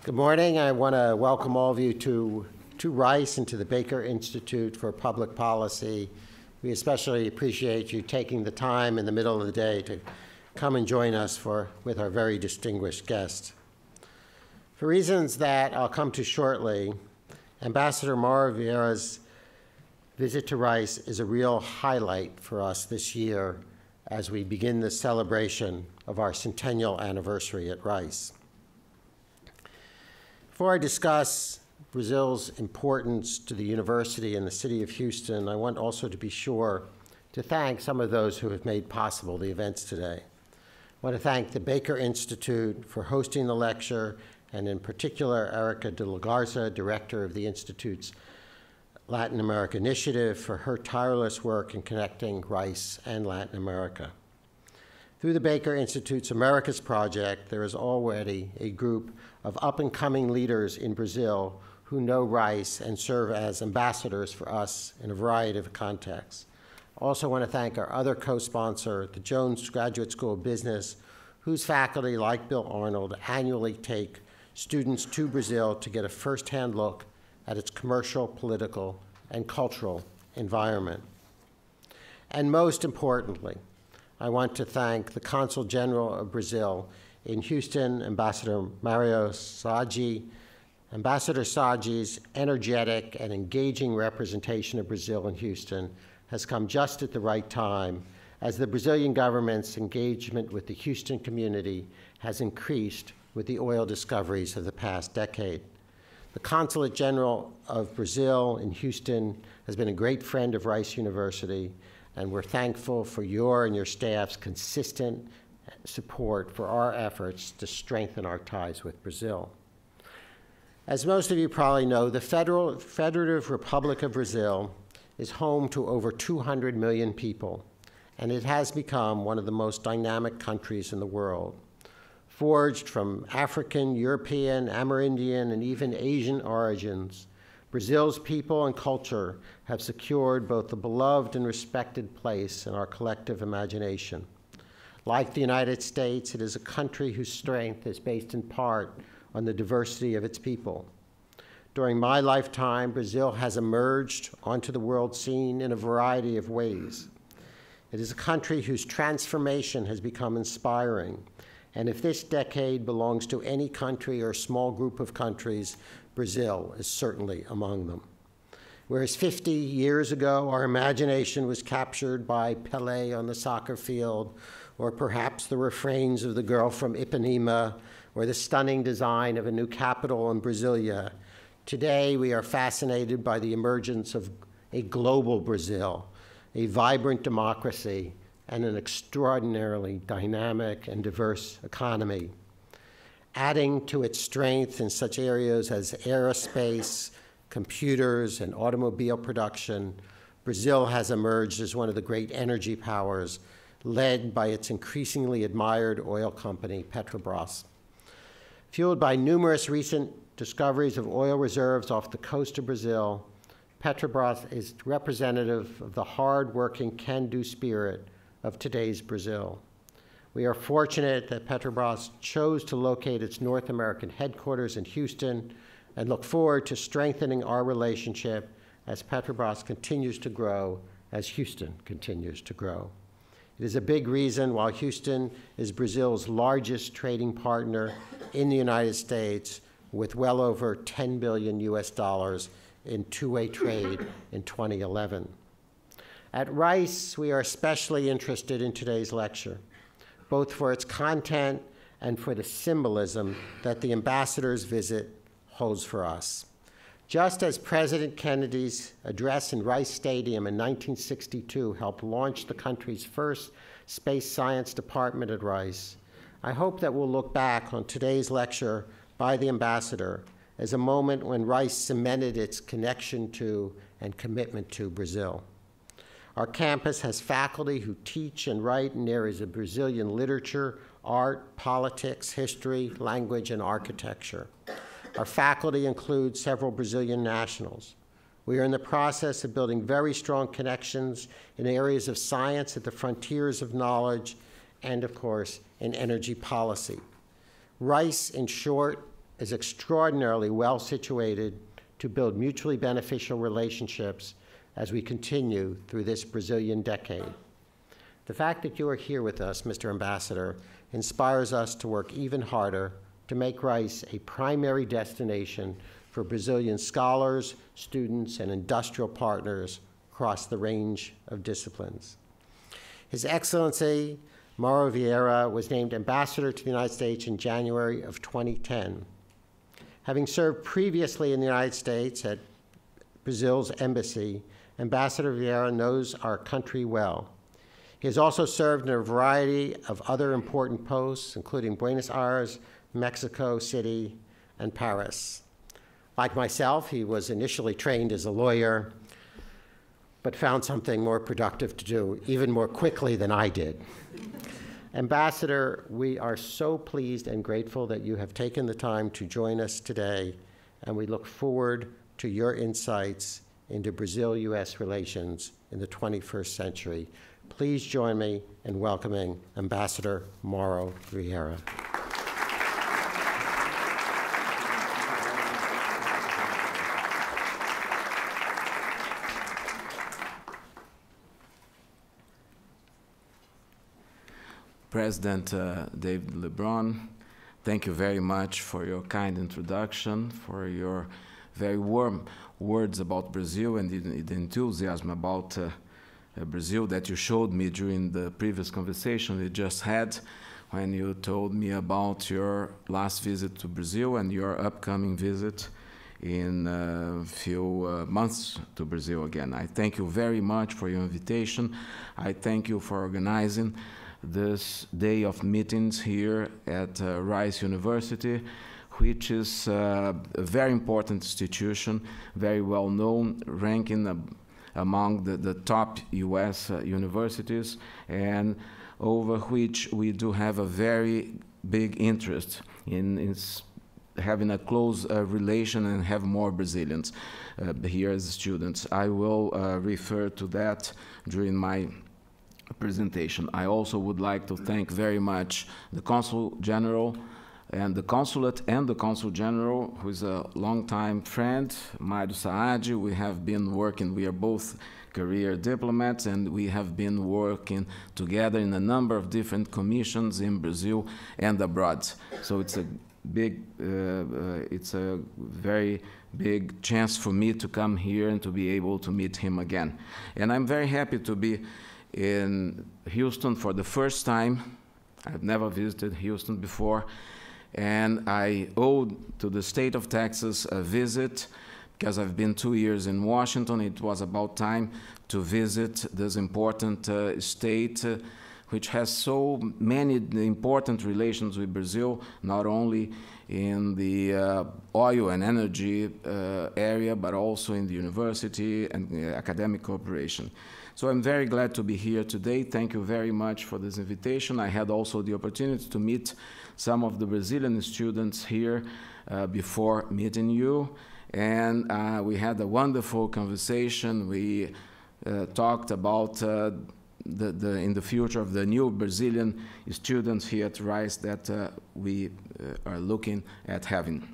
Good morning. I want to welcome all of you to Rice and to the Baker Institute for Public Policy. We especially appreciate you taking the time in the middle of the day to come and join us with our very distinguished guest. For reasons that I'll come to shortly, Ambassador Mauro Vieira's visit to Rice is a real highlight for us this year as we begin the celebration of our centennial anniversary at Rice. Before I discuss Brazil's importance to the university and the city of Houston, I want also to be sure to thank some of those who have made possible the events today. I want to thank the Baker Institute for hosting the lecture, and in particular, Erica de la Garza, director of the Institute's Latin America Initiative, for her tireless work in connecting Rice and Latin America. Through the Baker Institute's Americas Project, there is already a group of up-and-coming leaders in Brazil who know Rice and serve as ambassadors for us in a variety of contexts. I also want to thank our other co-sponsor, the Jones Graduate School of Business, whose faculty, like Bill Arnold, annually take students to Brazil to get a first-hand look at its commercial, political, and cultural environment. And most importantly, I want to thank the Consul General of Brazil in Houston, Ambassador Mauro Vieira. Ambassador Vieira's energetic and engaging representation of Brazil in Houston has come just at the right time, as the Brazilian government's engagement with the Houston community has increased with the oil discoveries of the past decade. The Consulate General of Brazil in Houston has been a great friend of Rice University, and we're thankful for your and your staff's consistent support for our efforts to strengthen our ties with Brazil. As most of you probably know, the Federative Republic of Brazil is home to over 200 million people, and it has become one of the most dynamic countries in the world. Forged from African, European, Amerindian, and even Asian origins, Brazil's people and culture have secured both a beloved and respected place in our collective imagination. Like the United States, it is a country whose strength is based in part on the diversity of its people. During my lifetime, Brazil has emerged onto the world scene in a variety of ways. It is a country whose transformation has become inspiring, and if this decade belongs to any country or small group of countries, Brazil is certainly among them. Whereas 50 years ago, our imagination was captured by Pelé on the soccer field, or perhaps the refrains of The Girl from Ipanema, or the stunning design of a new capital in Brasilia, today we are fascinated by the emergence of a global Brazil, a vibrant democracy, and an extraordinarily dynamic and diverse economy. Adding to its strength in such areas as aerospace, computers, and automobile production, Brazil has emerged as one of the great energy powers, led by its increasingly admired oil company, Petrobras. Fueled by numerous recent discoveries of oil reserves off the coast of Brazil, Petrobras is representative of the hard-working, can-do spirit of today's Brazil. We are fortunate that Petrobras chose to locate its North American headquarters in Houston and look forward to strengthening our relationship as Petrobras continues to grow, as Houston continues to grow. It is a big reason why Houston is Brazil's largest trading partner in the United States, with well over $10 billion in two-way trade in 2011. At Rice, we are especially interested in today's lecture, both for its content and for the symbolism that the ambassador's visit holds for us. Just as President Kennedy's address in Rice Stadium in 1962 helped launch the country's first space science department at Rice, I hope that we'll look back on today's lecture by the ambassador as a moment when Rice cemented its connection to and commitment to Brazil. Our campus has faculty who teach and write in areas of Brazilian literature, art, politics, history, language, and architecture. Our faculty includes several Brazilian nationals. We are in the process of building very strong connections in areas of science at the frontiers of knowledge and, of course, in energy policy. Rice, in short, is extraordinarily well situated to build mutually beneficial relationships as we continue through this Brazilian decade. The fact that you are here with us, Mr. Ambassador, inspires us to work even harder to make Rice a primary destination for Brazilian scholars, students, and industrial partners across the range of disciplines. His Excellency Mauro Vieira was named Ambassador to the United States in January of 2010. Having served previously in the United States at Brazil's embassy, Ambassador Vieira knows our country well. He has also served in a variety of other important posts, including Buenos Aires, Mexico City, and Paris. Like myself, he was initially trained as a lawyer, but found something more productive to do, even more quickly than I did. Ambassador, we are so pleased and grateful that you have taken the time to join us today, and we look forward to your insights into Brazil-U.S. relations in the 21st century. Please join me in welcoming Ambassador Mauro Vieira. President David LeBron, thank you very much for your kind introduction, for your very warm words about Brazil and the enthusiasm about Brazil that you showed me during the previous conversation we just had when you told me about your last visit to Brazil and your upcoming visit in a few months to Brazil again. I thank you very much for your invitation. I thank you for organizing this day of meetings here at Rice University, which is a very important institution, very well known, ranking among the top US universities, and over which we do have a very big interest in having a close relation and have more Brazilians here as students. I will refer to that during my presentation. I also would like to thank very much the Consul General and the Consulate and the Consul General, who is a longtime friend, Mauro Saad. We have been working, we are both career diplomats, and we have been working together in a number of different commissions in Brazil and abroad. So it's a very big chance for me to come here and to be able to meet him again. And I'm very happy to be in Houston for the first time. I've never visited Houston before, and I owe to the state of Texas a visit because I've been 2 years in Washington. It was about time to visit this important state which has so many important relations with Brazil, not only in the oil and energy area, but also in the university and academic cooperation. So I'm very glad to be here today. Thank you very much for this invitation. I had also the opportunity to meet some of the Brazilian students here before meeting you, and we had a wonderful conversation. We talked about in the future of the new Brazilian students here at Rice that we are looking at having.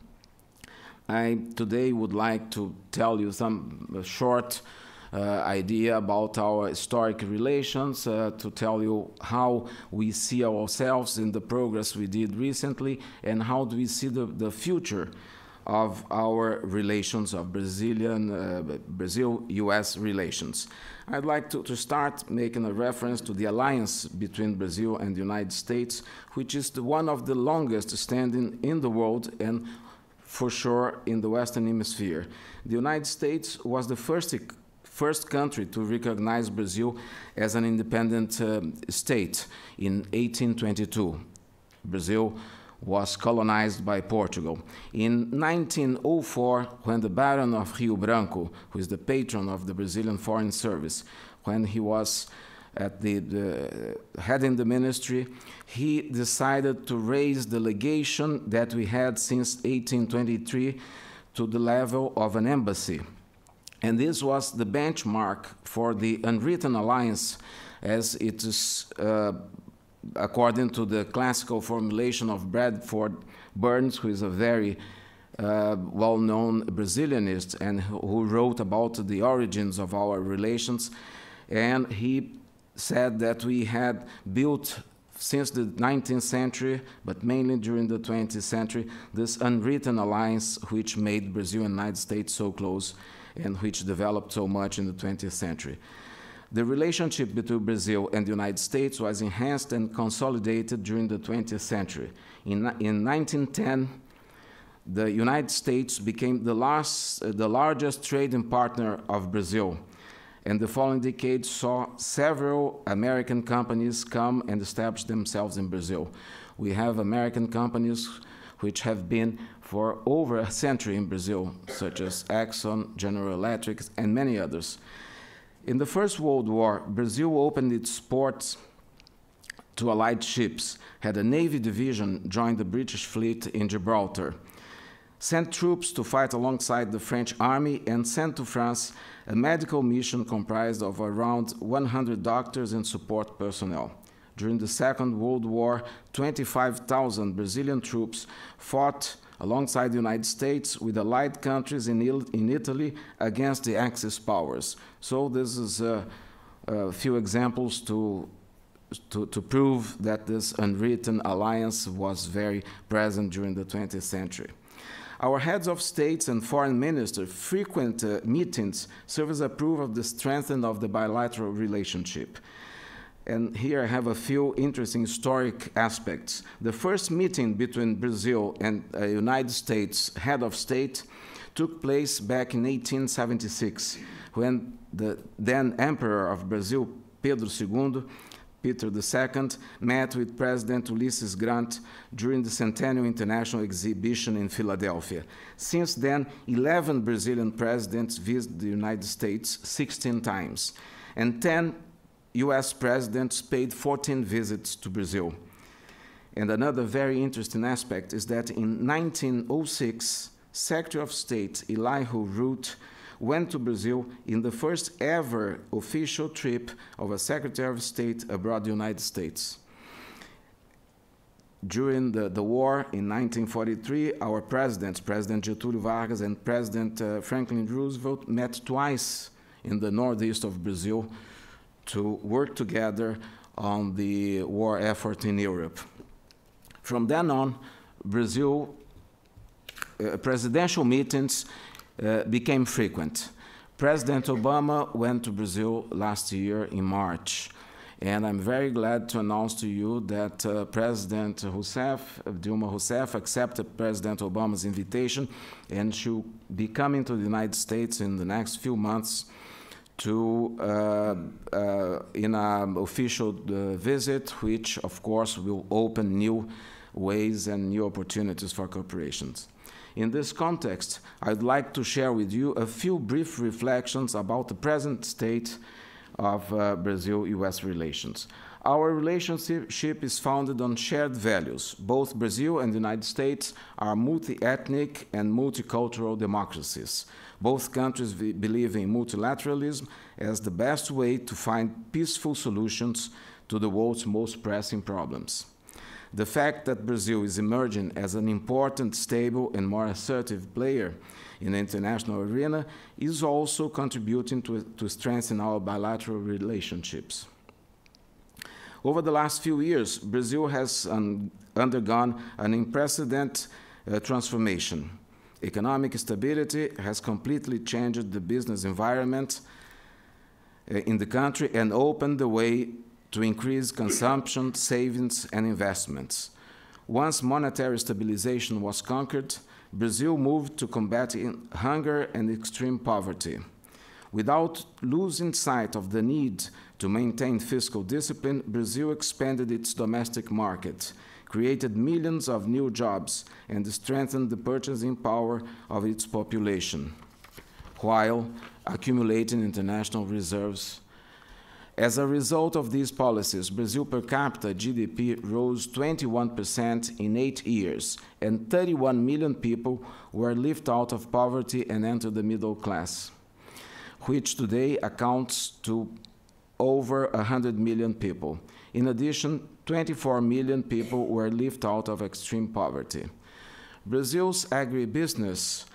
I today would like to tell you some short idea about our historic relations, to tell you how we see ourselves in the progress we did recently and how do we see the future of our relations, of Brazil-US relations. I'd like to start making a reference to the alliance between Brazil and the United States, which is one of the longest standing in the world and for sure in the Western Hemisphere. The United States was the first country to recognize Brazil as an independent state in 1822. Brazil was colonized by Portugal. In 1904, when the Baron of Rio Branco, who is the patron of the Brazilian Foreign Service, when he was at heading the ministry, he decided to raise the legation that we had since 1823 to the level of an embassy. And this was the benchmark for the unwritten alliance, as it is according to the classical formulation of Bradford Burns, who is a very well-known Brazilianist and who wrote about the origins of our relations. And he said that we had built since the 19th century, but mainly during the 20th century, this unwritten alliance which made Brazil and the United States so close and which developed so much in the 20th century. The relationship between Brazil and the United States was enhanced and consolidated during the 20th century. In 1910, the United States became the largest trading partner of Brazil, and the following decade saw several American companies come and establish themselves in Brazil. We have American companies which have been for over a century in Brazil, such as Exxon, General Electric, and many others. In the First World War, Brazil opened its ports to Allied ships, had a Navy division join the British fleet in Gibraltar, sent troops to fight alongside the French army, and sent to France a medical mission comprised of around 100 doctors and support personnel. During the Second World War, 25,000 Brazilian troops fought alongside the United States with allied countries in Italy against the Axis powers. So this is a few examples to prove that this unwritten alliance was very present during the 20th century. Our heads of states and foreign ministers' frequent meetings serve as a proof of the strength of the bilateral relationship. And here I have a few interesting historic aspects. The first meeting between Brazil and the United States head of state took place back in 1876, when the then Emperor of Brazil, Pedro II, Peter II, met with President Ulysses Grant during the Centennial International Exhibition in Philadelphia. Since then, 11 Brazilian presidents visited the United States 16 times, and 10 US presidents paid 14 visits to Brazil. And another very interesting aspect is that in 1906, Secretary of State Elihu Root went to Brazil in the first ever official trip of a Secretary of State abroad the United States. During the war in 1943, our presidents, President Getúlio Vargas and President Franklin Roosevelt, met twice in the northeast of Brazil to work together on the war effort in Europe. From then on, Brazil presidential meetings became frequent. President Obama went to Brazil last year in March, and I'm very glad to announce to you that President Dilma Rousseff, accepted President Obama's invitation, and she'll be coming to the United States in the next few months to in an official visit, which of course will open new ways and new opportunities for corporations. In this context, I'd like to share with you a few brief reflections about the present state of Brazil-US relations. Our relationship is founded on shared values. Both Brazil and the United States are multi-ethnic and multicultural democracies. Both countries believe in multilateralism as the best way to find peaceful solutions to the world's most pressing problems. The fact that Brazil is emerging as an important, stable, and more assertive player in the international arena is also contributing to strengthen our bilateral relationships. Over the last few years, Brazil has undergone an unprecedented transformation. Economic stability has completely changed the business environment in the country and opened the way to increase consumption, savings, and investments. Once monetary stabilization was conquered, Brazil moved to combating hunger and extreme poverty. Without losing sight of the need to maintain fiscal discipline, Brazil expanded its domestic market, created millions of new jobs, and strengthened the purchasing power of its population, while accumulating international reserves. As a result of these policies, Brazil per capita GDP rose 21% in 8 years, and 31 million people were lifted out of poverty and entered the middle class, which today accounts to over 100 million people. In addition, 24 million people were lifted out of extreme poverty. Brazil's agribusiness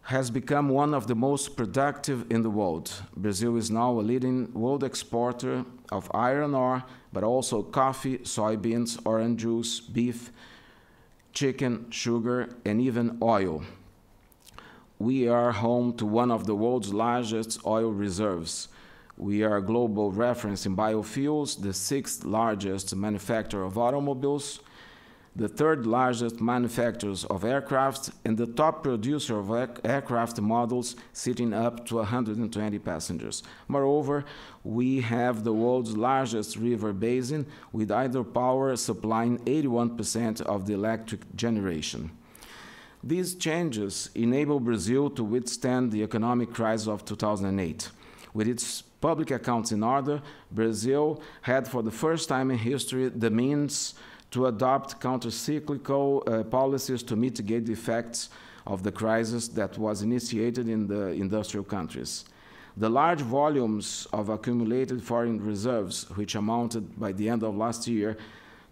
has become one of the most productive in the world. Brazil is now a leading world exporter of iron ore, but also coffee, soybeans, orange juice, beef, chicken, sugar, and even oil. We are home to one of the world's largest oil reserves. We are a global reference in biofuels, the 6th largest manufacturer of automobiles, the 3rd largest manufacturers of aircraft, and the top producer of aircraft models, sitting up to 120 passengers. Moreover, we have the world's largest river basin, with hydropower supplying 81% of the electric generation. These changes enable Brazil to withstand the economic crisis of 2008. With its public accounts in order, Brazil had, for the first time in history, the means to adopt counter-cyclical policies to mitigate the effects of the crisis that was initiated in the industrial countries. The large volumes of accumulated foreign reserves, which amounted by the end of last year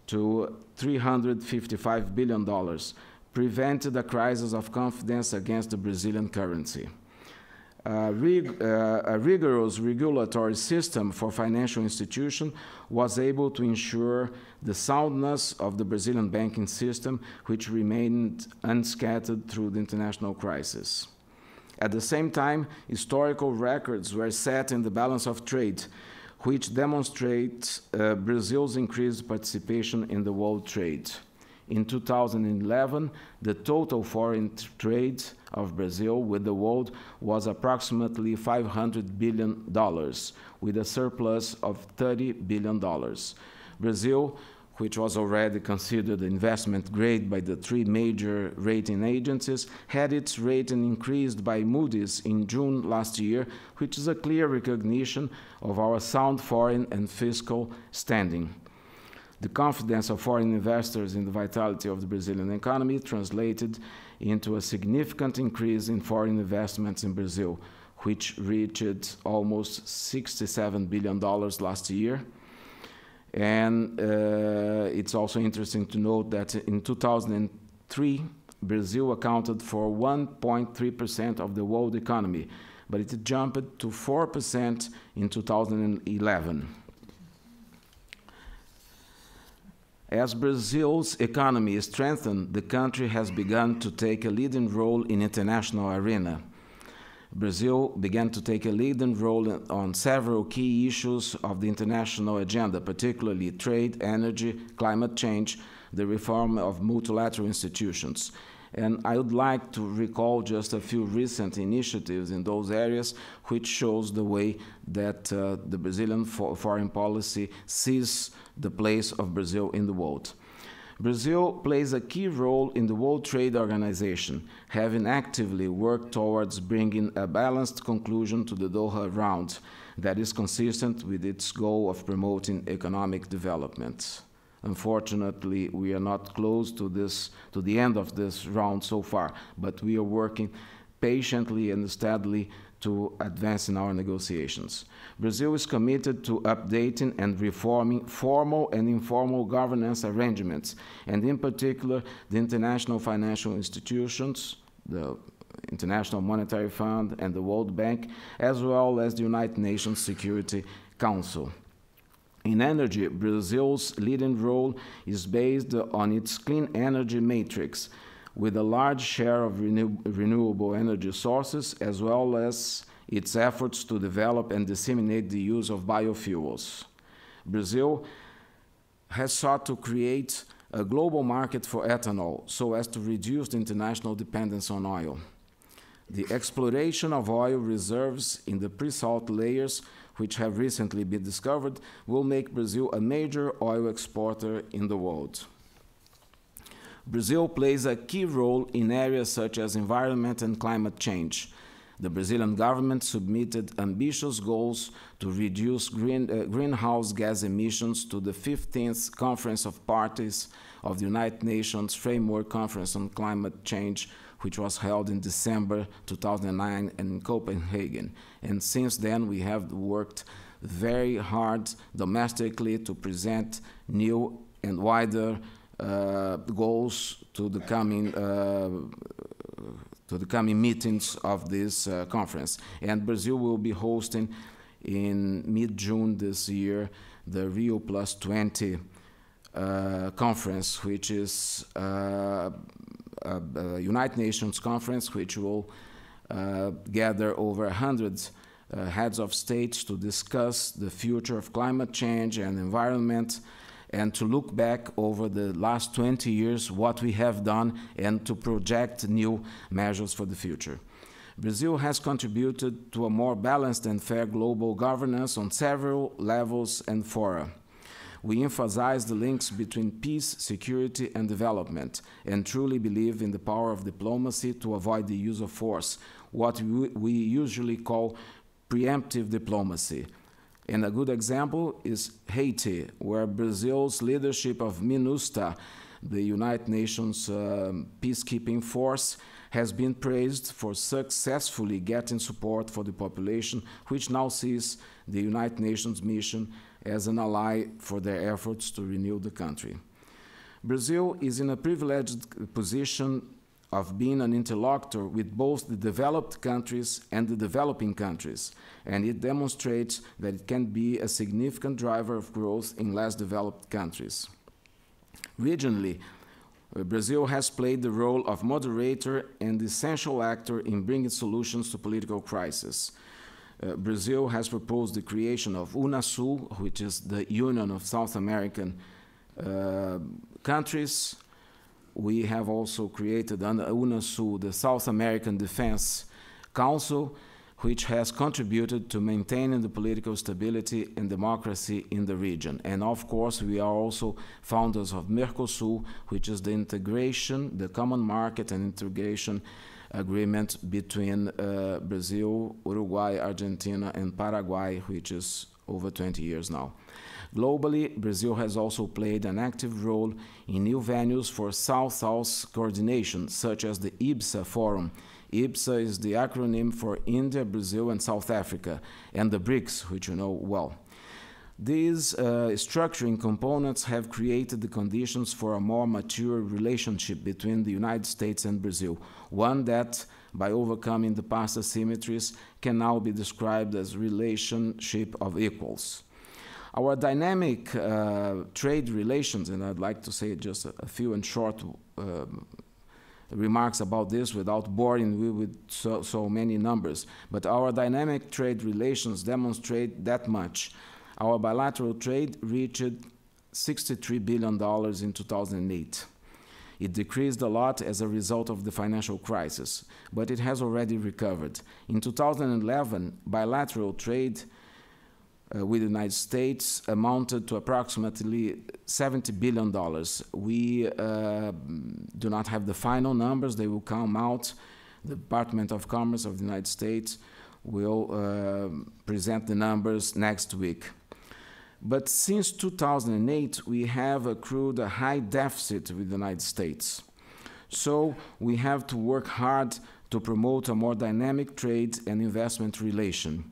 to $355 billion, prevented a crisis of confidence against the Brazilian currency. A rigorous regulatory system for financial institutions was able to ensure the soundness of the Brazilian banking system, which remained unscattered through the international crisis. At the same time, historical records were set in the balance of trade, which demonstrate Brazil's increased participation in the world trade. In 2011, the total foreign trade of Brazil with the world was approximately $500 billion, with a surplus of $30 billion. Brazil, which was already considered investment grade by the 3 major rating agencies, had its rating increased by Moody's in June last year, which is a clear recognition of our sound foreign and fiscal standing. The confidence of foreign investors in the vitality of the Brazilian economy translated into a significant increase in foreign investments in Brazil, which reached almost $67 billion last year. And it's also interesting to note that in 2003, Brazil accounted for 1.3% of the world economy, but it jumped to 4% in 2011. As Brazil's economy is strengthened, the country has begun to take a leading role in international arena. Brazil began to take a leading role on several key issues of the international agenda, particularly trade, energy, climate change, the reform of multilateral institutions. And I would like to recall just a few recent initiatives in those areas, which shows the way that the Brazilian foreign policy sees the place of Brazil in the world. Brazil plays a key role in the World Trade Organization, having actively worked towards bringing a balanced conclusion to the Doha round that is consistent with its goal of promoting economic development. Unfortunately, we are not close to the end of this round so far, but we are working patiently and steadily to advance in our negotiations. Brazil is committed to updating and reforming formal and informal governance arrangements, and in particular, the international financial institutions, the International Monetary Fund and the World Bank, as well as the United Nations Security Council. In energy, Brazil's leading role is based on its clean energy matrix, with a large share of renewable energy sources, as well as its efforts to develop and disseminate the use of biofuels. Brazil has sought to create a global market for ethanol so as to reduce the international dependence on oil. The exploration of oil reserves in the pre-salt layers, which have recently been discovered, will make Brazil a major oil exporter in the world. Brazil plays a key role in areas such as environment and climate change. The Brazilian government submitted ambitious goals to reduce greenhouse gas emissions to the 15th Conference of Parties of the United Nations Framework Conference on Climate Change, which was held in December 2009 in Copenhagen. And since then, we have worked very hard domestically to present new and wider goals to the coming meetings of this conference. And Brazil will be hosting in mid-June this year the Rio Plus 20 conference, which is a United Nations conference which will gather over 100 heads of states to discuss the future of climate change and environment, and to look back over the last 20 years, what we have done, and to project new measures for the future. Brazil has contributed to a more balanced and fair global governance on several levels and fora. We emphasize the links between peace, security, and development, and truly believe in the power of diplomacy to avoid the use of force, what we usually call preemptive diplomacy. And a good example is Haiti, where Brazil's leadership of MINUSTA, the United Nations peacekeeping force, has been praised for successfully getting support for the population, which now sees the United Nations mission as an ally for their efforts to renew the country. Brazil is in a privileged position of being an interlocutor with both the developed countries and the developing countries, and it demonstrates that it can be a significant driver of growth in less developed countries. Regionally, Brazil has played the role of moderator and essential actor in bringing solutions to political crises. Brazil has proposed the creation of UNASUL, which is the Union of South American countries. We have also created under UNASUL the South American Defense Council, which has contributed to maintaining the political stability and democracy in the region. And of course, we are also founders of Mercosul, which is the integration, the common market and integration agreement between Brazil, Uruguay, Argentina, and Paraguay, which is over 20 years now. Globally, Brazil has also played an active role in new venues for South-South coordination, such as the IBSA Forum. IBSA is the acronym for India, Brazil, and South Africa, and the BRICS, which you know well. These structuring components have created the conditions for a more mature relationship between the United States and Brazil, one that, by overcoming the past asymmetries, can now be described as a relationship of equals. Our dynamic trade relations, and I'd like to say just a few and short remarks about this without boring you with so many numbers, but our dynamic trade relations demonstrate that much. Our bilateral trade reached $63 billion in 2008. It decreased a lot as a result of the financial crisis, but it has already recovered. In 2011, bilateral trade with the United States amounted to approximately $70 billion. We do not have the final numbers. They will come out. The Department of Commerce of the United States will present the numbers next week. But since 2008, we have accrued a high deficit with the United States. So we have to work hard to promote a more dynamic trade and investment relation.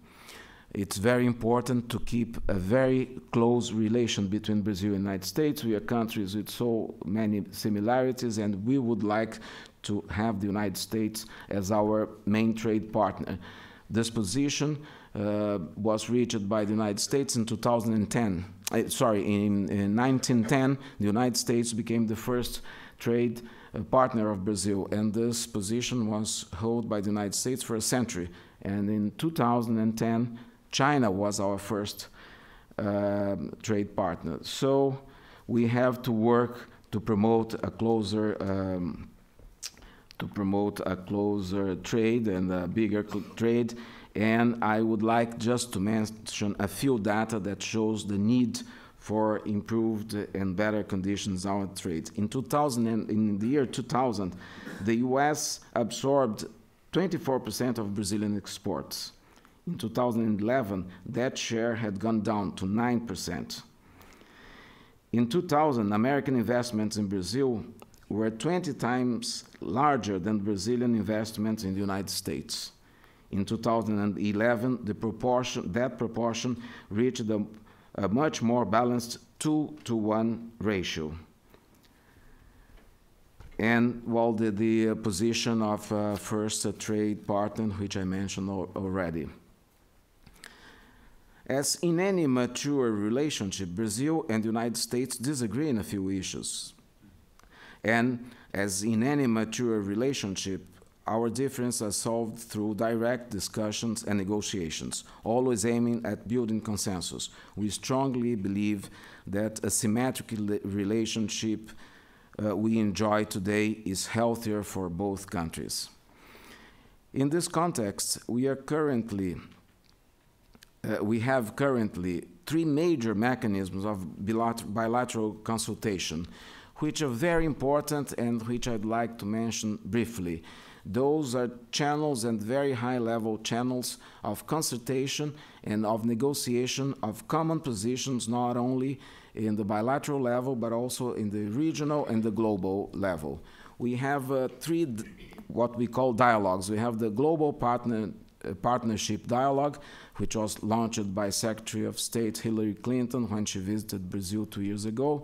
It's very important to keep a very close relation between Brazil and the United States. We are countries with so many similarities, and we would like to have the United States as our main trade partner. This position was reached by the United States in 2010. In 1910, the United States became the first trade partner of Brazil, and this position was held by the United States for a century. And in 2010, China was our first trade partner. So we have to work to promote a closer trade and a bigger trade. And I would like just to mention a few data that shows the need for improved and better conditions in our trade. In the year 2000, the U.S. absorbed 24% of Brazilian exports. In 2011, that share had gone down to 9%. In 2000, American investments in Brazil were 20 times larger than Brazilian investments in the United States. In 2011, that proportion reached a much more balanced 2-to-1 ratio. And well, the position of first trade partner, which I mentioned already. As in any mature relationship, Brazil and the United States disagree in a few issues. And as in any mature relationship, our differences are solved through direct discussions and negotiations, always aiming at building consensus. We strongly believe that a symmetric relationship we enjoy today is healthier for both countries. In this context, we have currently three major mechanisms of bilateral consultation, which are very important and which I'd like to mention briefly. Those are channels and very high-level channels of consultation and of negotiation of common positions, not only in the bilateral level, but also in the regional and the global level. We have three, what we call dialogues. We have the Global Partnership Dialogue, which was launched by Secretary of State Hillary Clinton when she visited Brazil 2 years ago.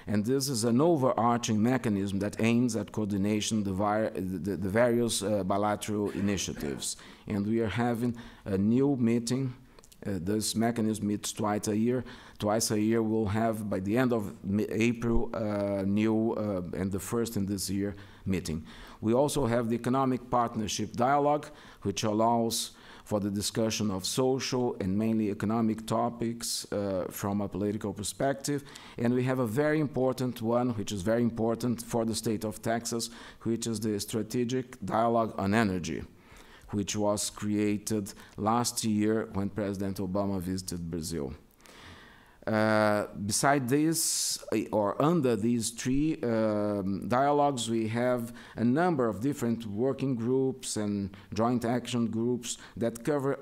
And this is an overarching mechanism that aims at coordination the various bilateral initiatives. And we are having a new meeting. This mechanism meets twice a year. Twice a year we'll have, by the end of April, new, and the first in this year, meeting. We also have the Economic Partnership Dialogue, which allows for the discussion of social and mainly economic topics from a political perspective. And we have a very important one, which is very important for the state of Texas, which is the Strategic Dialogue on Energy, which was created last year when President Obama visited Brazil. Beside this, or under these three dialogues, we have a number of different working groups and joint action groups that cover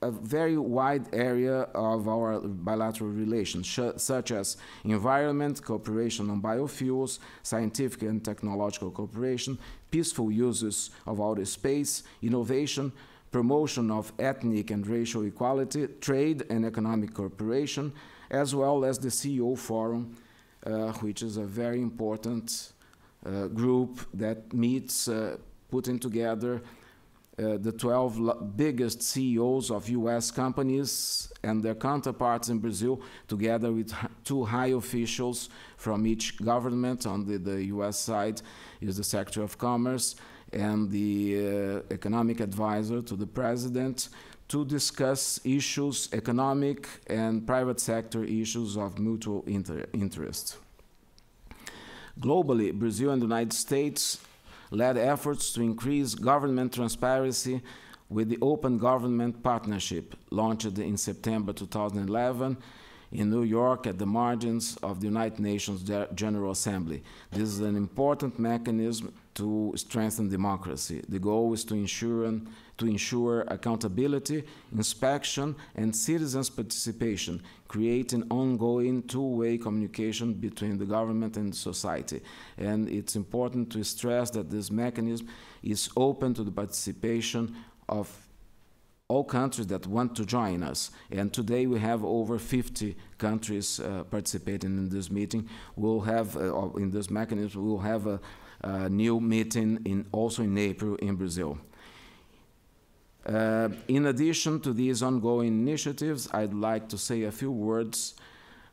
a very wide area of our bilateral relations, such as environment, cooperation on biofuels, scientific and technological cooperation, peaceful uses of outer space, innovation, promotion of ethnic and racial equality, trade and economic cooperation, as well as the CEO Forum, which is a very important group that meets putting together the 12 biggest CEOs of US companies and their counterparts in Brazil, together with 2 high officials from each government. On the US side is the Secretary of Commerce and the economic advisor to the president, to discuss issues, economic and private sector issues of mutual interest. Globally, Brazil and the United States led efforts to increase government transparency with the Open Government Partnership, launched in September 2011 in New York at the margins of the United Nations General Assembly. This is an important mechanism to strengthen democracy. The goal is to ensure accountability, inspection, and citizens' participation, creating ongoing two-way communication between the government and society. And it's important to stress that this mechanism is open to the participation of all countries that want to join us. And today we have over 50 countries participating in this meeting. We'll have, in this mechanism, we'll have a new meeting also in April in Brazil. In addition to these ongoing initiatives, I'd like to say a few words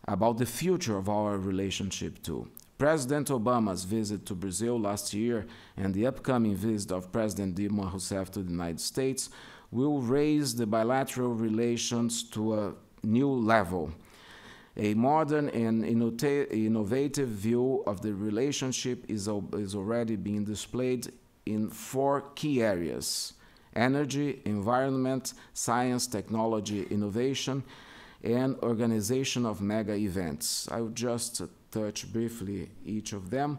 about the future of our relationship too. President Obama's visit to Brazil last year and the upcoming visit of President Dilma Rousseff to the United States will raise the bilateral relations to a new level. A modern and innovative view of the relationship is already being displayed in 4 key areas: energy, environment, science, technology, innovation, and organization of mega events. I will just touch briefly each of them.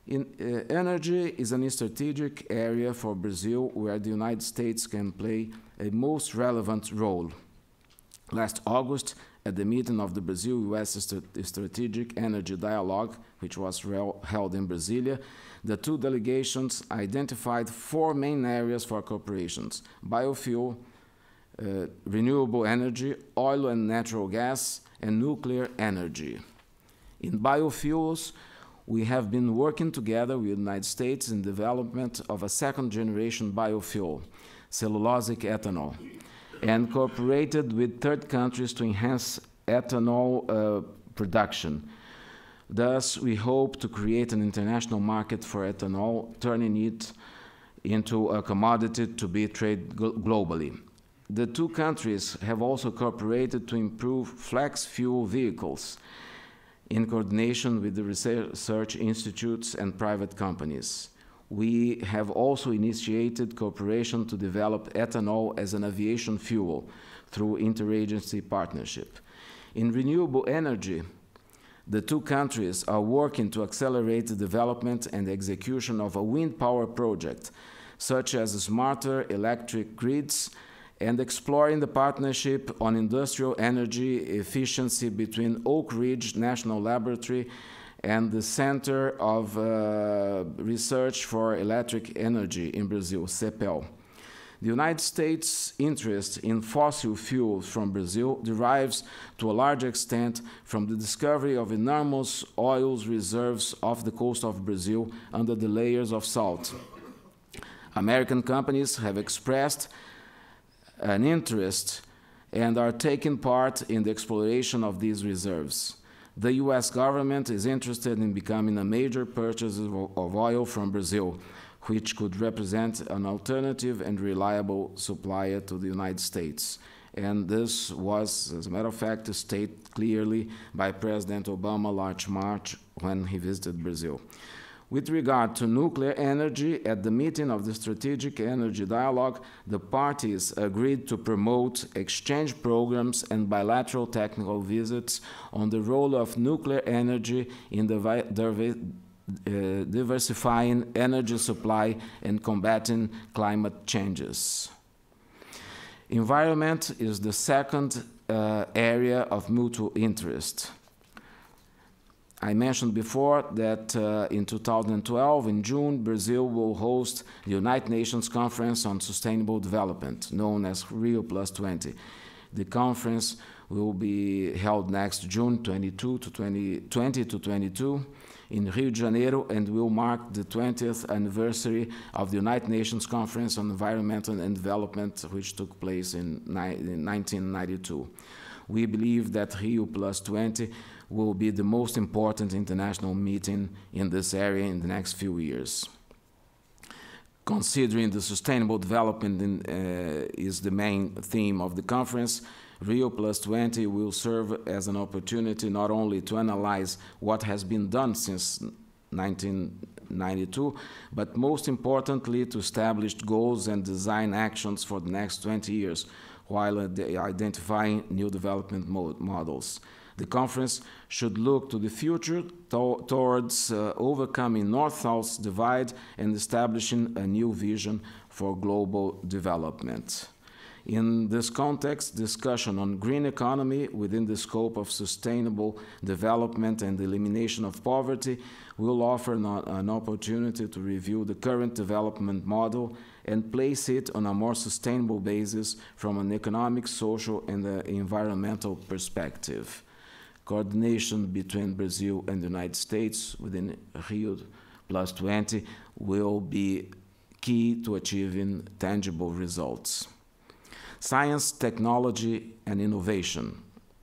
Energy is a strategic area for Brazil where the United States can play a most relevant role. Last August, at the meeting of the Brazil-US Strategic Energy Dialogue, which was held in Brasilia, the 2 delegations identified 4 main areas for cooperations: biofuel, renewable energy, oil and natural gas, and nuclear energy. In biofuels, we have been working together with the United States in development of a second-generation biofuel, cellulosic ethanol, and cooperated with third countries to enhance ethanol production. Thus, we hope to create an international market for ethanol, turning it into a commodity to be traded globally. The two countries have also cooperated to improve flex fuel vehicles in coordination with the research institutes and private companies. We have also initiated cooperation to develop ethanol as an aviation fuel through interagency partnership. In renewable energy, the two countries are working to accelerate the development and execution of a wind power project, such as smarter electric grids, and exploring the partnership on industrial energy efficiency between Oak Ridge National Laboratory and the Center of Research for Electric Energy in Brazil, CEPEL. The United States' interest in fossil fuels from Brazil derives to a large extent from the discovery of enormous oil reserves off the coast of Brazil under the layers of salt. American companies have expressed an interest and are taking part in the exploration of these reserves. The US government is interested in becoming a major purchaser of oil from Brazil, which could represent an alternative and reliable supplier to the United States. And this was, as a matter of fact, stated clearly by President Obama last March when he visited Brazil. With regard to nuclear energy, at the meeting of the Strategic Energy Dialogue, the parties agreed to promote exchange programs and bilateral technical visits on the role of nuclear energy in diversifying energy supply and combating climate changes. Environment is the second area of mutual interest. I mentioned before that in 2012, in June, Brazil will host the United Nations Conference on Sustainable Development, known as Rio+20. The conference will be held next June 20 to 22 in Rio de Janeiro and will mark the 20th anniversary of the United Nations Conference on Environment and Development, which took place in 1992. We believe that Rio+20 will be the most important international meeting in this area in the next few years. Considering the sustainable development is the main theme of the conference, Rio+20 will serve as an opportunity not only to analyze what has been done since 1992, but most importantly to establish goals and design actions for the next 20 years, while identifying new development models. The conference should look to the future towards overcoming North-South divide and establishing a new vision for global development. In this context, discussion on green economy within the scope of sustainable development and elimination of poverty will offer an opportunity to review the current development model and place it on a more sustainable basis from an economic, social, and environmental perspective. Coordination between Brazil and the United States within Rio+20 will be key to achieving tangible results. Science, technology, and innovation,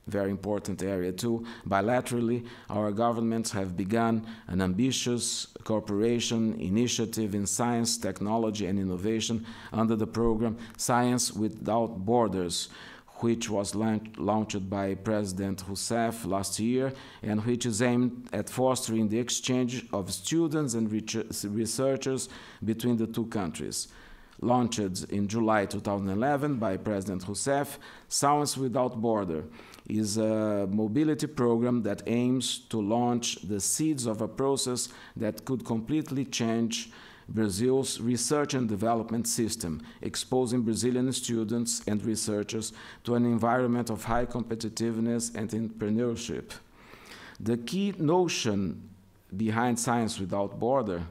very important area too. Bilaterally, our governments have begun an ambitious cooperation initiative in science, technology, and innovation under the program Science Without Borders, which was launched by President Rousseff last year and which is aimed at fostering the exchange of students and researchers between the two countries. Launched in July 2011 by President Rousseff, Science Without Borders is a mobility program that aims to launch the seeds of a process that could completely change Brazil's research and development system, exposing Brazilian students and researchers to an environment of high competitiveness and entrepreneurship. The key notion behind Science Without Borders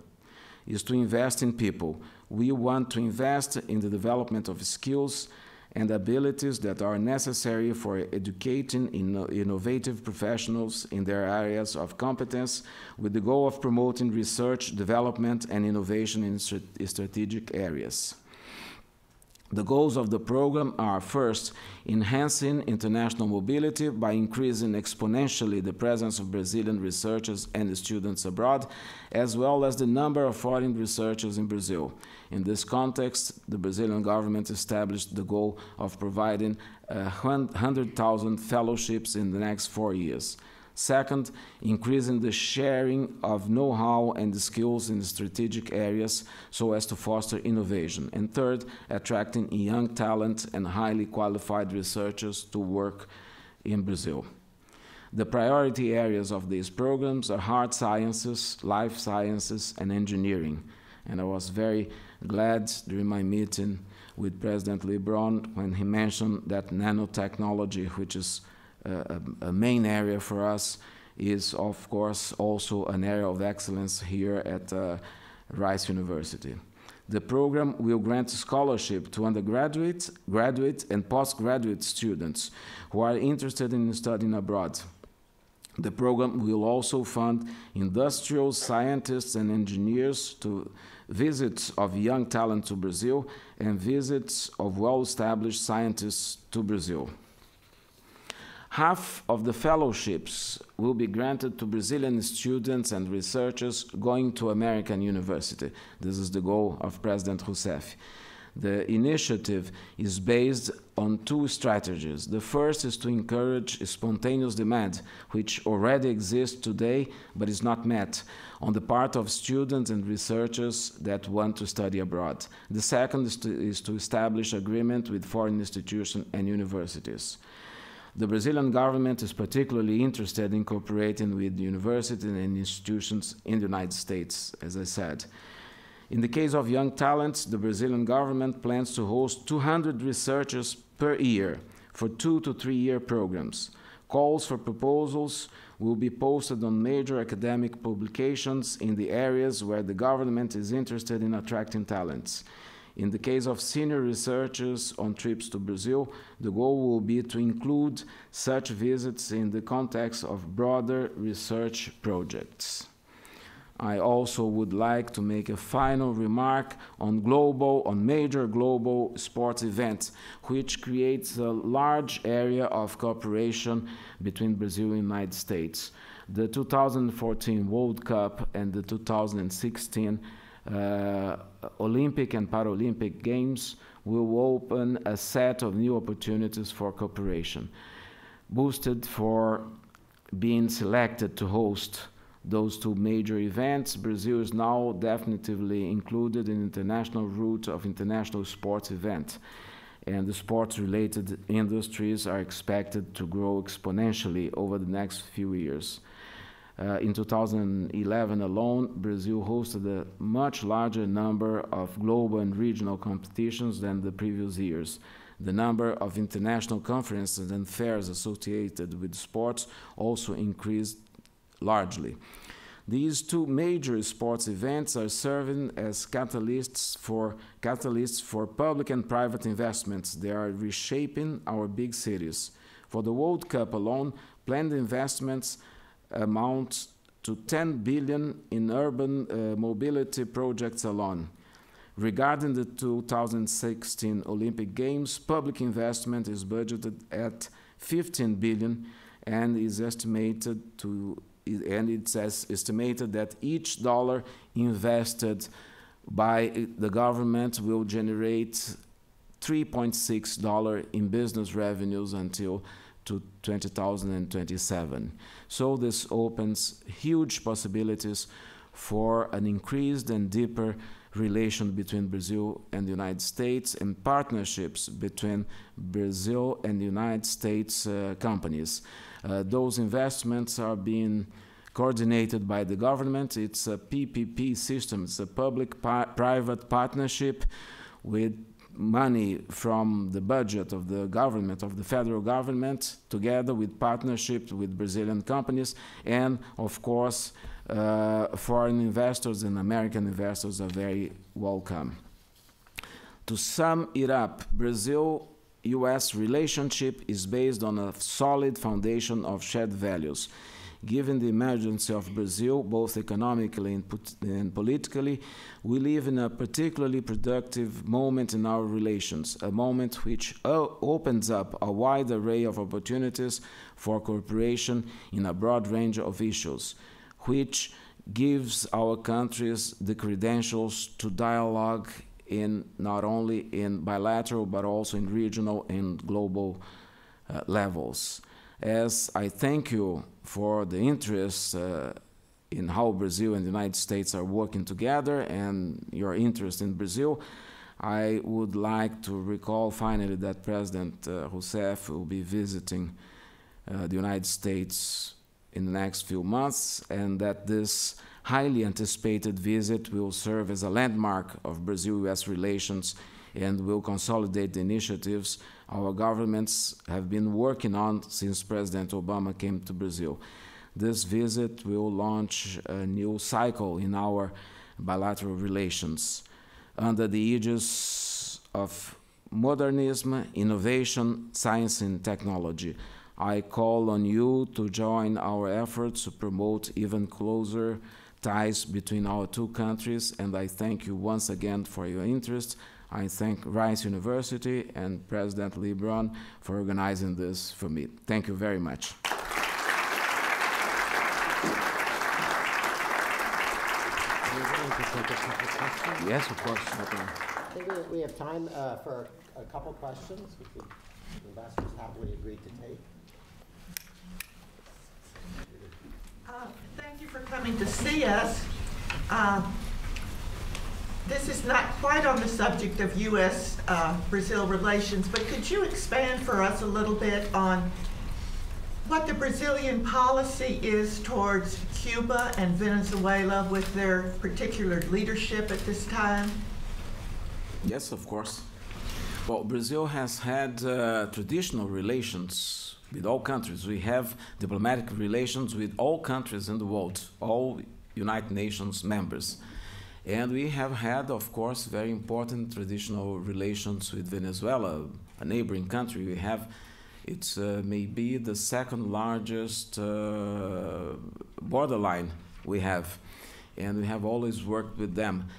is to invest in people. We want to invest in the development of skills and abilities that are necessary for educating innovative professionals in their areas of competence, with the goal of promoting research, development, and innovation in strategic areas. The goals of the program are, first, enhancing international mobility by increasing exponentially the presence of Brazilian researchers and students abroad, as well as the number of foreign researchers in Brazil. In this context, the Brazilian government established the goal of providing 100,000 fellowships in the next 4 years. Second, increasing the sharing of know-how and skills in strategic areas so as to foster innovation. And third, attracting young talent and highly qualified researchers to work in Brazil. The priority areas of these programs are hard sciences, life sciences, and engineering. And I was very glad during my meeting with President LeBron when he mentioned that nanotechnology, which is a main area for us, is of course also an area of excellence here at Rice University. The program will grant scholarship to undergraduate, graduate, and postgraduate students who are interested in studying abroad. The program will also fund industrial scientists and engineers to visits of young talent to Brazil and visits of well-established scientists to Brazil. Half of the fellowships will be granted to Brazilian students and researchers going to American university. This is the goal of President Rousseff. The initiative is based on two strategies. The first is to encourage spontaneous demand, which already exists today but is not met, on the part of students and researchers that want to study abroad. The second is to establish agreement with foreign institutions and universities. The Brazilian government is particularly interested in cooperating with universities and institutions in the United States, as I said. In the case of young talents, the Brazilian government plans to host 200 researchers per year for 2 to 3 year programs. Calls for proposals will be posted on major academic publications in the areas where the government is interested in attracting talents. In the case of senior researchers on trips to Brazil, the goal will be to include such visits in the context of broader research projects. I also would like to make a final remark on major global sports events, which creates a large area of cooperation between Brazil and the United States. The 2014 World Cup and the 2016 Olympic and Paralympic Games will open a set of new opportunities for cooperation. Boosted for being selected to host those two major events, Brazil is now definitively included in the international route of international sports events, and the sports-related industries are expected to grow exponentially over the next few years. In 2011 alone, Brazil hosted a much larger number of global and regional competitions than the previous years. The number of international conferences and fairs associated with sports also increased largely. These two major sports events are serving as catalysts for public and private investments. They are reshaping our big cities. For the World Cup alone, planned investments amount to 10 billion in urban mobility projects alone. Regarding the 2016 Olympic Games, public investment is budgeted at 15 billion and it's estimated that each dollar invested by the government will generate $3.6 in business revenues until 2027. So this opens huge possibilities for an increased and deeper relation between Brazil and the United States and partnerships between Brazil and the United States companies. Those investments are being coordinated by the government. It's a PPP system. It's a public-private partnership with money from the budget of the government, of the federal government, together with partnerships with Brazilian companies, and of course foreign investors and American investors are very welcome. To sum it up, Brazil U.S. relationship is based on a solid foundation of shared values. Given the emergency of Brazil, both economically and politically, we live in a particularly productive moment in our relations, a moment which opens up a wide array of opportunities for cooperation in a broad range of issues, which gives our countries the credentials to dialogue in not only in bilateral but also in regional and global levels. As I thank you for the interest in how Brazil and the United States are working together and your interest in Brazil, I would like to recall finally that President Rousseff will be visiting the United States in the next few months, and that this highly anticipated visit will serve as a landmark of Brazil-US relations and will consolidate the initiatives our governments have been working on since President Obama came to Brazil. This visit will launch a new cycle in our bilateral relations under the aegis of modernism, innovation, science, and technology. I call on you to join our efforts to promote even closer ties between our two countries, and I thank you once again for your interest. I thank Rice University and President LeBron for organizing this for me. Thank you very much. Yes, of course. I think we have time for a couple questions, which the ambassadors happily agreed to take. Thank you for coming to see us. This is not quite on the subject of U.S.-Brazil relations, but could you expand for us a little bit on what the Brazilian policy is towards Cuba and Venezuela with their particular leadership at this time? Yes, of course. Well, Brazil has had traditional relations with all countries. We have diplomatic relations with all countries in the world, all United Nations members. And we have had, of course, very important traditional relations with Venezuela, a neighboring country. We have, it's maybe the second largest borderline we have. And we have always worked with them.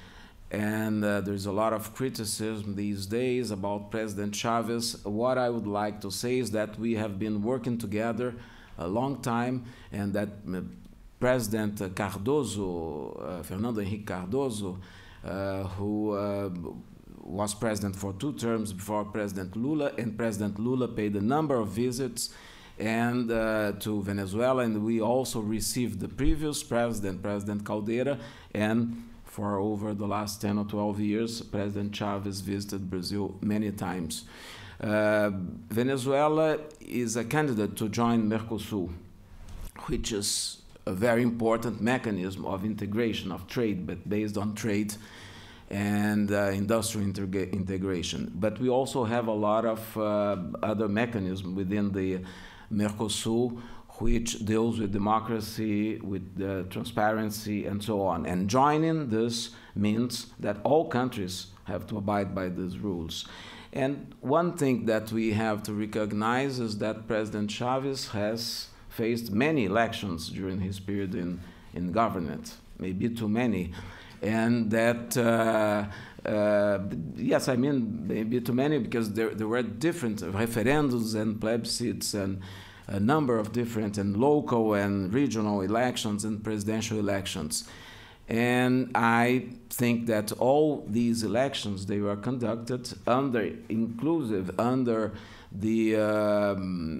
And there's a lot of criticism these days about President Chavez. What I would like to say is that we have been working together a long time, and that President Cardoso, Fernando Henrique Cardoso, who was president for 2 terms before President Lula, and President Lula paid a number of visits and to Venezuela, and we also received the previous president, President Caldeira, and for over the last 10 or 12 years, President Chavez visited Brazil many times. Venezuela is a candidate to join Mercosur, which is a very important mechanism of integration of trade, but based on trade and industrial integration. But we also have a lot of other mechanisms within the Mercosur, which deals with democracy, with transparency, and so on. And joining this means that all countries have to abide by these rules. And one thing that we have to recognize is that President Chavez has faced many elections during his period in government, maybe too many. And that, yes, I mean, maybe too many because there were different referendums and plebiscites and a number of different and local and regional elections and presidential elections. And I think that all these elections, they were conducted under the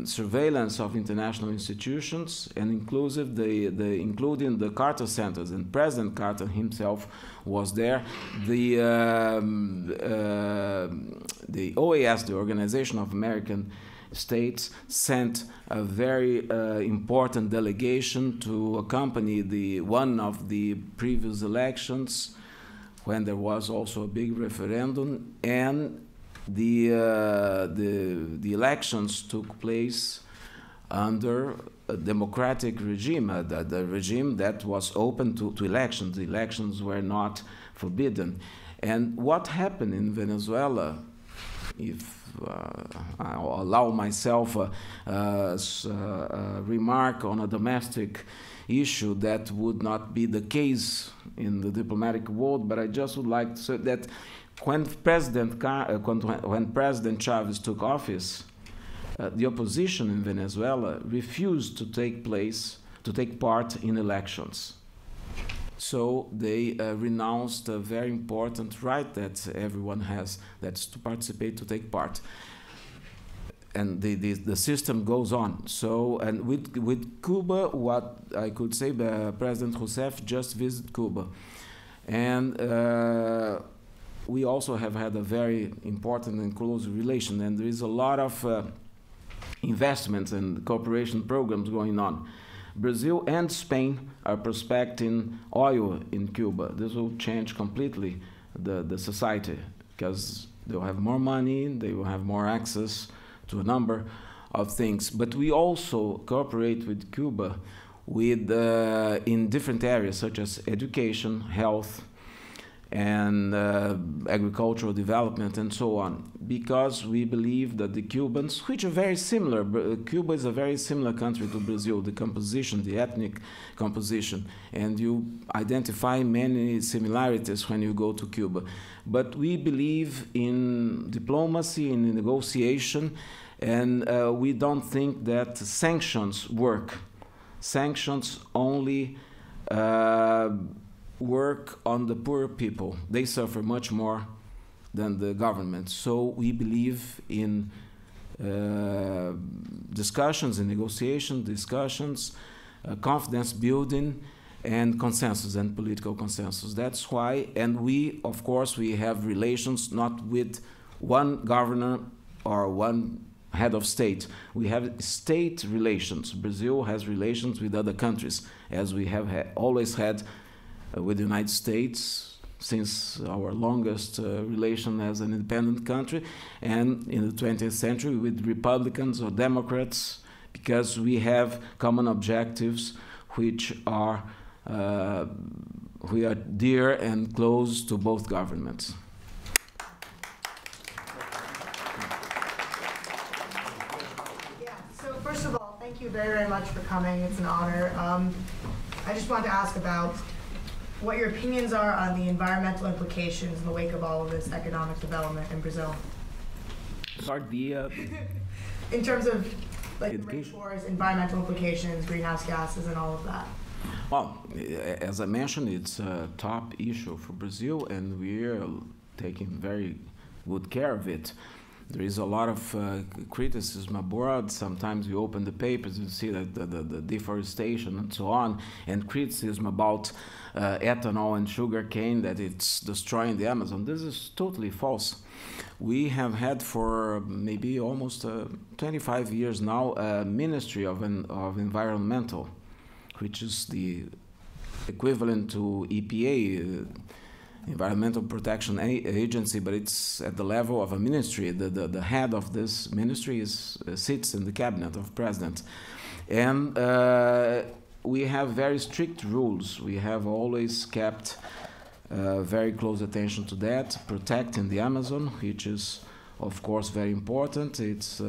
surveillance of international institutions and including the Carter Centers, and President Carter himself was there. The OAS, the Organization of American States, sent a very important delegation to accompany one of the previous elections when there was also a big referendum, and the elections took place under a democratic regime, the regime that was open to elections. The elections were not forbidden. And what happened in Venezuela if I'll allow myself a remark on a domestic issue, that would not be the case in the diplomatic world, but I just would like to say that when President Chavez took office, the opposition in Venezuela refused to take part in elections. So they renounced a very important right that everyone has, that's to participate, to take part. And the system goes on. So, and with Cuba, what I could say, President Rousseff just visited Cuba. And we also have had a very important and close relation, and there is a lot of investments and cooperation programs going on. Brazil and Spain are prospecting oil in Cuba. This will change completely the society, because they'll have more money, they will have more access to a number of things. But we also cooperate with Cuba with, in different areas such as education, health, and agricultural development and so on, because we believe that the Cubans, which are very similar, Cuba is a very similar country to Brazil, the composition, the ethnic composition, and you identify many similarities when you go to Cuba. But we believe in diplomacy, in negotiation, and we don't think that sanctions work. Sanctions only work on the poor people. They suffer much more than the government. So we believe in discussions, in negotiation, discussions, confidence building, and consensus, and political consensus. That's why, and we, of course, we have relations not with one governor or one head of state. We have state relations. Brazil has relations with other countries, as we have always had with the United States since our longest relation as an independent country, and in the 20th century with Republicans or Democrats, because we have common objectives which are dear and close to both governments. Yeah, so first of all, thank you very, very much for coming. It's an honor. I just wanted to ask about what your opinions are on the environmental implications in the wake of all of this economic development in Brazil. In terms of like the rainforest, environmental implications, greenhouse gases, and all of that. Well, as I mentioned, it's a top issue for Brazil, and we're taking very good care of it. There is a lot of criticism abroad. Sometimes you open the papers, you see that the deforestation and so on, and criticism about ethanol and sugarcane, that it's destroying the Amazon. This is totally false. We have had for maybe almost 25 years now a Ministry of Environmental, which is the equivalent to EPA, Environmental Protection Agency, but it's at the level of a ministry. The head of this ministry sits in the cabinet of president. And we have very strict rules. We have always kept very close attention to that, protecting the Amazon, which is, of course, very important. It's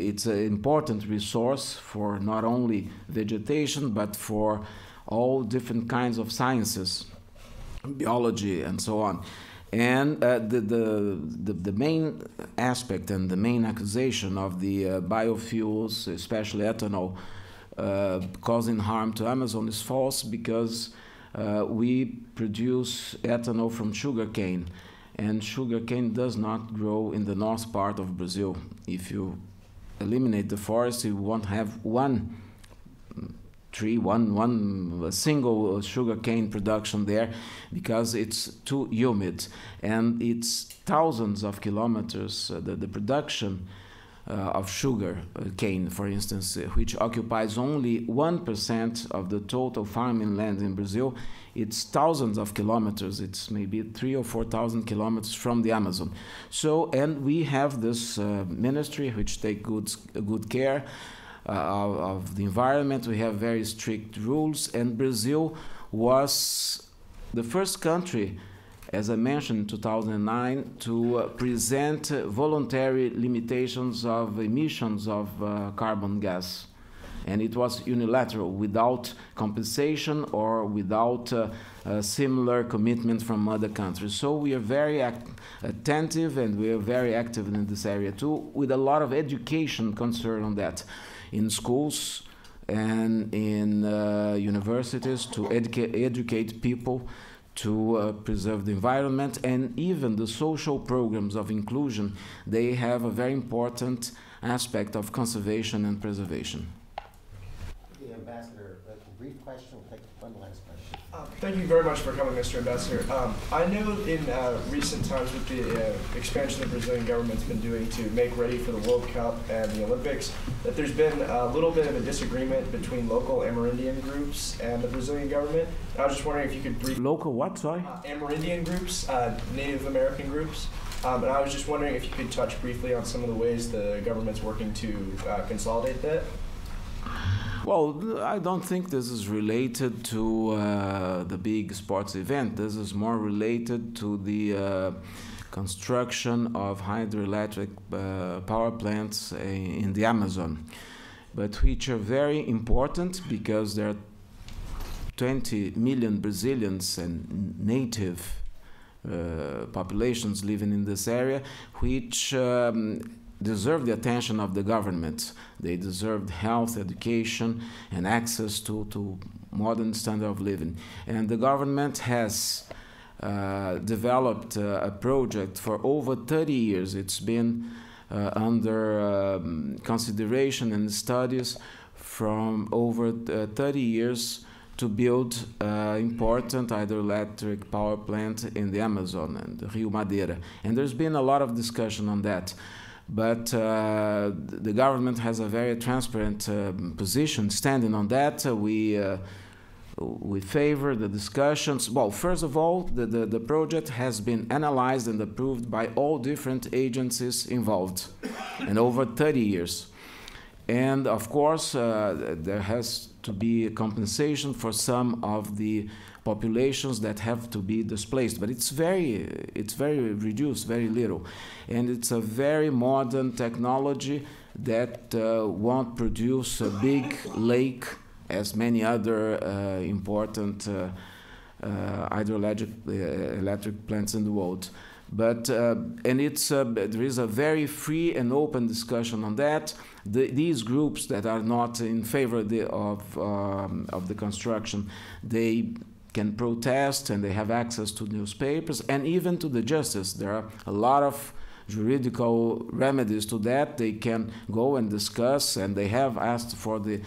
it's an important resource for not only vegetation, but for all different kinds of sciences, biology, and so on. And the main aspect and the main accusation of the biofuels, especially ethanol, causing harm to Amazon is false, because we produce ethanol from sugarcane, and sugarcane does not grow in the north part of Brazil. If you eliminate the forest, you won't have one tree, one single sugarcane production there, because it's too humid, and it's thousands of kilometers. The production of sugar cane, for instance, which occupies only 1% of the total farming land in Brazil, it's thousands of kilometers. It's maybe 3,000 or 4,000 kilometers from the Amazon. So, and we have this ministry which take good care of the environment. We have very strict rules, and Brazil was the first country as I mentioned, in 2009, to present voluntary limitations of emissions of carbon gas. And it was unilateral, without compensation or without similar commitment from other countries. So we are very attentive, and we are very active in this area too, with a lot of education concern on that, in schools and in universities, to educate people to preserve the environment. And even the social programs of inclusion, they have a very important aspect of conservation and preservation. The Ambassador, a brief question. We'll take one last question. Thank you very much for coming, Mr. Ambassador. I know in recent times with the expansion the Brazilian government's been doing to make ready for the World Cup and the Olympics, that there's been a little bit of a disagreement between local Amerindian groups and the Brazilian government. I was just wondering if you could briefly... Local what, sorry? Amerindian groups, Native American groups. And I was just wondering if you could touch briefly on some of the ways the government's working to consolidate that. Well, I don't think this is related to the big sports event. This is more related to the construction of hydroelectric power plants in the Amazon, but which are very important because there are 20 million Brazilians and native populations living in this area, which deserve the attention of the government. They deserve health, education, and access to modern standard of living. And the government has developed a project for over 30 years. It's been under consideration and studies from over 30 years to build important hydroelectric power plant in the Amazon and Rio Madeira. And there's been a lot of discussion on that. But the government has a very transparent position standing on that. We favor the discussions. Well, first of all, the project has been analyzed and approved by all different agencies involved in over 30 years. And of course, there has to be a compensation for some of the populations that have to be displaced, but it's very reduced, very little, and it's a very modern technology that won't produce a big lake as many other important hydroelectric plants in the world. But and it's there is a very free and open discussion on that. These groups that are not in favor of the construction, they can protest, and they have access to newspapers and even to the justice. There are a lot of juridical remedies to that. They can go and discuss, and they have asked for the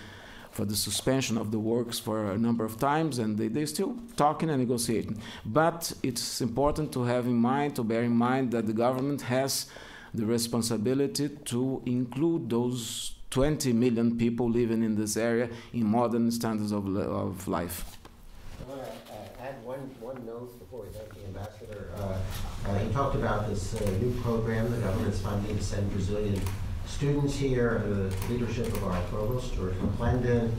suspension of the works for a number of times, and they're still talking and negotiating. But it's important to have in mind, to bear in mind, that the government has the responsibility to include those 20 million people living in this area in modern standards of life. I want to add one note before we thank the Ambassador. He talked about this new program the government's funding to send Brazilian students here under the leadership of our provost, George McClendon.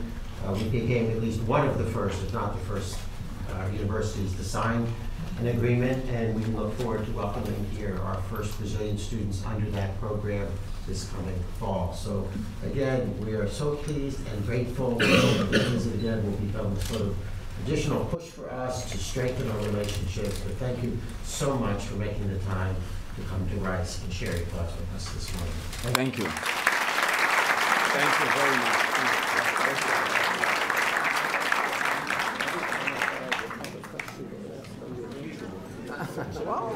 We became at least one of the first, if not the first, universities to sign an agreement, and we look forward to welcoming here our first Brazilian students under that program this coming fall. So again, we are so pleased and grateful. This again will become sort of additional push for us to strengthen our relationships. But thank you so much for making the time to come to Rice and share your thoughts with us this morning. Thank you. Thank you very much. Wow.